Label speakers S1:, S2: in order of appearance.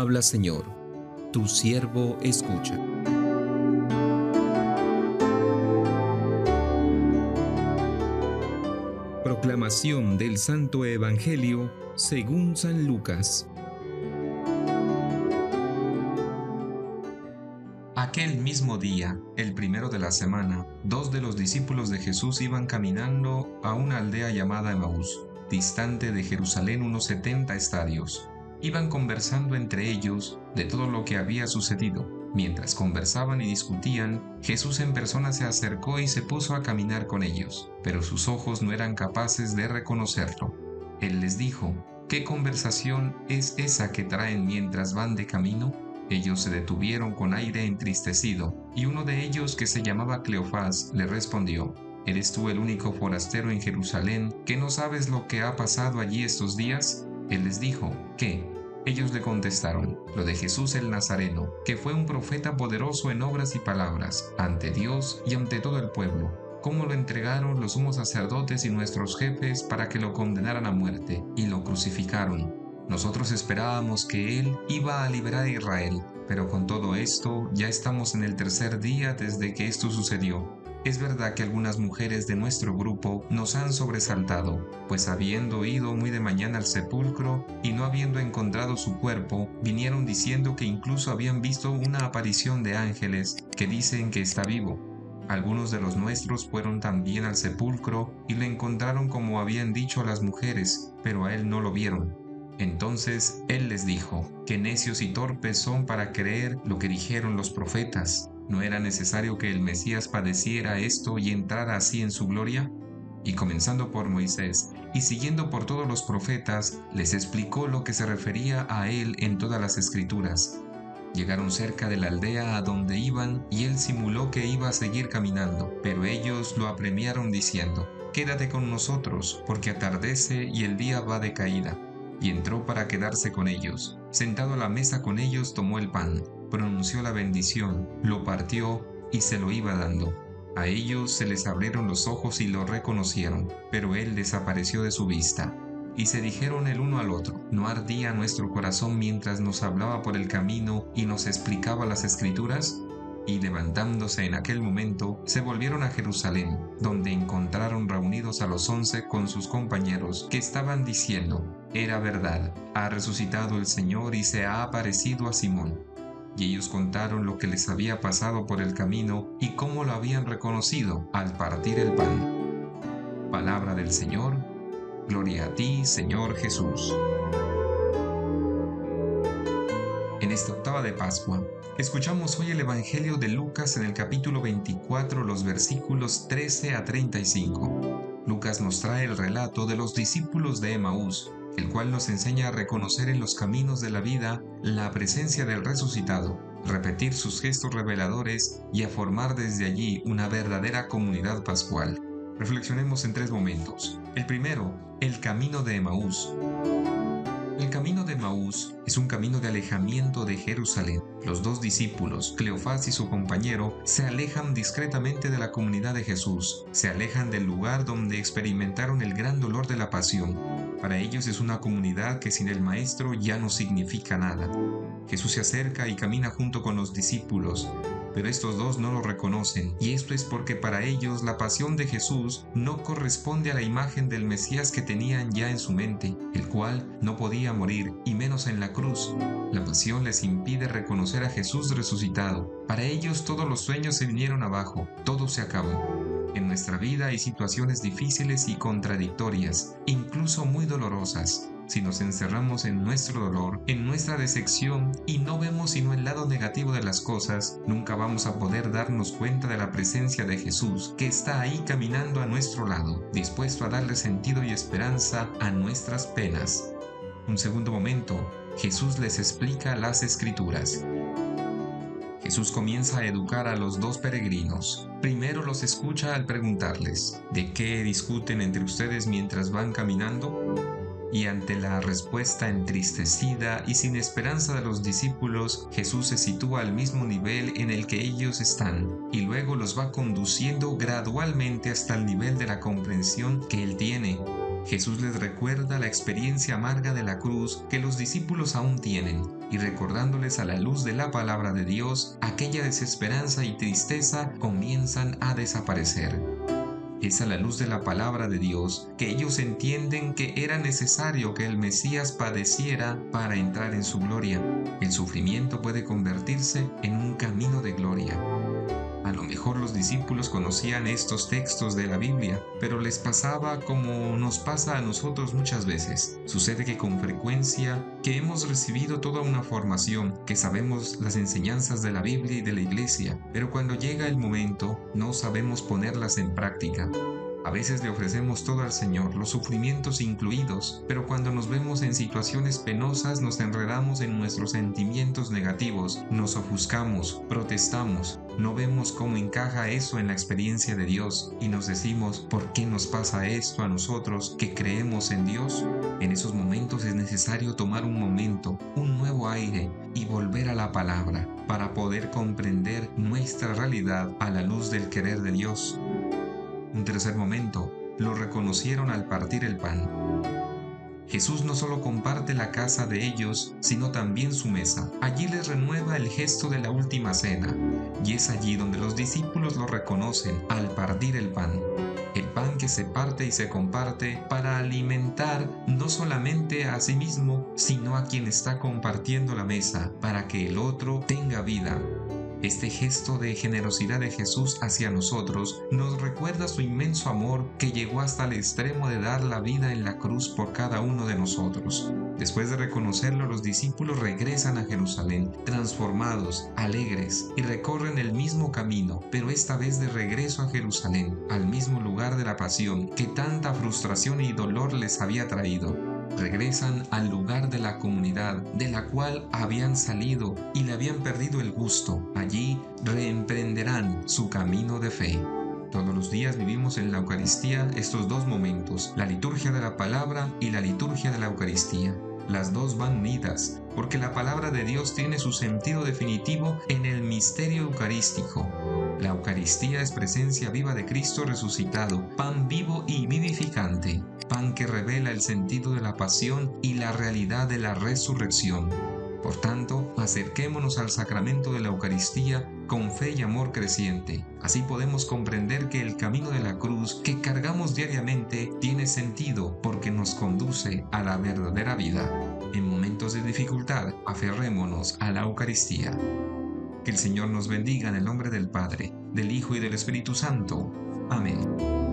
S1: Habla, Señor, tu siervo escucha. Proclamación del Santo Evangelio según San Lucas.
S2: Aquel mismo día, el primero de la semana, dos de los discípulos de Jesús iban caminando a una aldea llamada Emaús, distante de Jerusalén unos 70 estadios. Iban conversando entre ellos de todo lo que había sucedido. Mientras conversaban y discutían, Jesús en persona se acercó y se puso a caminar con ellos, pero sus ojos no eran capaces de reconocerlo. Él les dijo: ¿Qué conversación es esa que traen mientras van de camino? Ellos se detuvieron con aire entristecido, y uno de ellos, que se llamaba Cleofás, le respondió: ¿Eres tú el único forastero en Jerusalén que no sabes lo que ha pasado allí estos días? Él les dijo: ¿Qué? Ellos le contestaron: lo de Jesús el Nazareno, que fue un profeta poderoso en obras y palabras, ante Dios y ante todo el pueblo. Cómo lo entregaron los sumos sacerdotes y nuestros jefes para que lo condenaran a muerte, y lo crucificaron. Nosotros esperábamos que Él iba a liberar a Israel, pero con todo esto ya estamos en el tercer día desde que esto sucedió. Es verdad que algunas mujeres de nuestro grupo nos han sobresaltado, pues habiendo ido muy de mañana al sepulcro y no habiendo encontrado su cuerpo, vinieron diciendo que incluso habían visto una aparición de ángeles que dicen que está vivo. Algunos de los nuestros fueron también al sepulcro y lo encontraron como habían dicho a las mujeres, pero a él no lo vieron. Entonces él les dijo: «Qué necios y torpes son para creer lo que dijeron los profetas. ¿No era necesario que el Mesías padeciera esto y entrara así en su gloria?» Y comenzando por Moisés y siguiendo por todos los profetas, les explicó lo que se refería a él en todas las Escrituras. Llegaron cerca de la aldea a donde iban y él simuló que iba a seguir caminando, pero ellos lo apremiaron diciendo: «Quédate con nosotros, porque atardece y el día va de caída». Y entró para quedarse con ellos. Sentado a la mesa con ellos, tomó el pan, pronunció la bendición, lo partió y se lo iba dando. A ellos se les abrieron los ojos y lo reconocieron, pero él desapareció de su vista. Y se dijeron el uno al otro: ¿no ardía nuestro corazón mientras nos hablaba por el camino y nos explicaba las Escrituras? Y levantándose en aquel momento, se volvieron a Jerusalén, donde encontraron reunidos a los 11 con sus compañeros, que estaban diciendo: «Era verdad, ha resucitado el Señor y se ha aparecido a Simón». Y ellos contaron lo que les había pasado por el camino y cómo lo habían reconocido al partir el pan. Palabra del Señor. Gloria a ti, Señor Jesús. En esta octava de Pascua, escuchamos hoy el Evangelio de Lucas en el capítulo 24, los versículos 13 a 35. Lucas nos trae el relato de los discípulos de Emaús, el cual nos enseña a reconocer en los caminos de la vida la presencia del resucitado, repetir sus gestos reveladores y a formar desde allí una verdadera comunidad pascual. Reflexionemos en 3 momentos. El primero, el camino de Emaús. El camino de Emaús es un camino de alejamiento de Jerusalén. Los 2 discípulos, Cleofás y su compañero, se alejan discretamente de la comunidad de Jesús, se alejan del lugar donde experimentaron el gran dolor de la pasión. Para ellos es una comunidad que sin el Maestro ya no significa nada. Jesús se acerca y camina junto con los discípulos, pero estos 2 no lo reconocen, y esto es porque para ellos la pasión de Jesús no corresponde a la imagen del Mesías que tenían ya en su mente, el cual no podía morir, y menos en la cruz. La pasión les impide reconocer a Jesús resucitado. Para ellos todos los sueños se vinieron abajo, todo se acabó. En nuestra vida hay situaciones difíciles y contradictorias, incluso muy dolorosas. Si nos encerramos en nuestro dolor, en nuestra decepción y no vemos sino el lado negativo de las cosas, nunca vamos a poder darnos cuenta de la presencia de Jesús, que está ahí caminando a nuestro lado, dispuesto a darle sentido y esperanza a nuestras penas. Un segundo momento, Jesús les explica las Escrituras. Jesús comienza a educar a los 2 peregrinos. Primero los escucha al preguntarles: ¿de qué discuten entre ustedes mientras van caminando? Y ante la respuesta entristecida y sin esperanza de los discípulos, Jesús se sitúa al mismo nivel en el que ellos están, y luego los va conduciendo gradualmente hasta el nivel de la comprensión que Él tiene. Jesús les recuerda la experiencia amarga de la cruz que los discípulos aún tienen, y recordándoles a la luz de la palabra de Dios, aquella desesperanza y tristeza comienzan a desaparecer. Es a la luz de la palabra de Dios que ellos entienden que era necesario que el Mesías padeciera para entrar en su gloria. El sufrimiento puede convertirse en un camino de gloria. A lo mejor los discípulos conocían estos textos de la Biblia, pero les pasaba como nos pasa a nosotros muchas veces. Sucede que con frecuencia que hemos recibido toda una formación, que sabemos las enseñanzas de la Biblia y de la Iglesia, pero cuando llega el momento no sabemos ponerlas en práctica. A veces le ofrecemos todo al Señor, los sufrimientos incluidos, pero cuando nos vemos en situaciones penosas nos enredamos en nuestros sentimientos negativos, nos ofuscamos, protestamos, no vemos cómo encaja eso en la experiencia de Dios y nos decimos, ¿por qué nos pasa esto a nosotros que creemos en Dios? En esos momentos es necesario tomar un momento, un nuevo aire y volver a la palabra para poder comprender nuestra realidad a la luz del querer de Dios. Un tercer momento, lo reconocieron al partir el pan. Jesús no solo comparte la casa de ellos, sino también su mesa. Allí les renueva el gesto de la última cena, y es allí donde los discípulos lo reconocen al partir el pan. El pan que se parte y se comparte para alimentar no solamente a sí mismo, sino a quien está compartiendo la mesa, para que el otro tenga vida. Este gesto de generosidad de Jesús hacia nosotros nos recuerda su inmenso amor que llegó hasta el extremo de dar la vida en la cruz por cada uno de nosotros. Después de reconocerlo, los discípulos regresan a Jerusalén, transformados, alegres, y recorren el mismo camino, pero esta vez de regreso a Jerusalén, al mismo lugar de la pasión que tanta frustración y dolor les había traído. Regresan al lugar de la comunidad de la cual habían salido y le habían perdido el gusto. Allí reemprenderán su camino de fe. Todos los días vivimos en la Eucaristía estos dos momentos, la liturgia de la palabra y la liturgia de la Eucaristía. Las dos van unidas, porque la palabra de Dios tiene su sentido definitivo en el misterio eucarístico. La Eucaristía es presencia viva de Cristo resucitado, pan vivo y vivificante, pan que revela el sentido de la pasión y la realidad de la resurrección. Por tanto, acerquémonos al sacramento de la Eucaristía con fe y amor creciente. Así podemos comprender que el camino de la cruz que cargamos diariamente tiene sentido porque nos conduce a la verdadera vida. En momentos de dificultad, aferrémonos a la Eucaristía. Que el Señor nos bendiga en el nombre del Padre, del Hijo y del Espíritu Santo. Amén.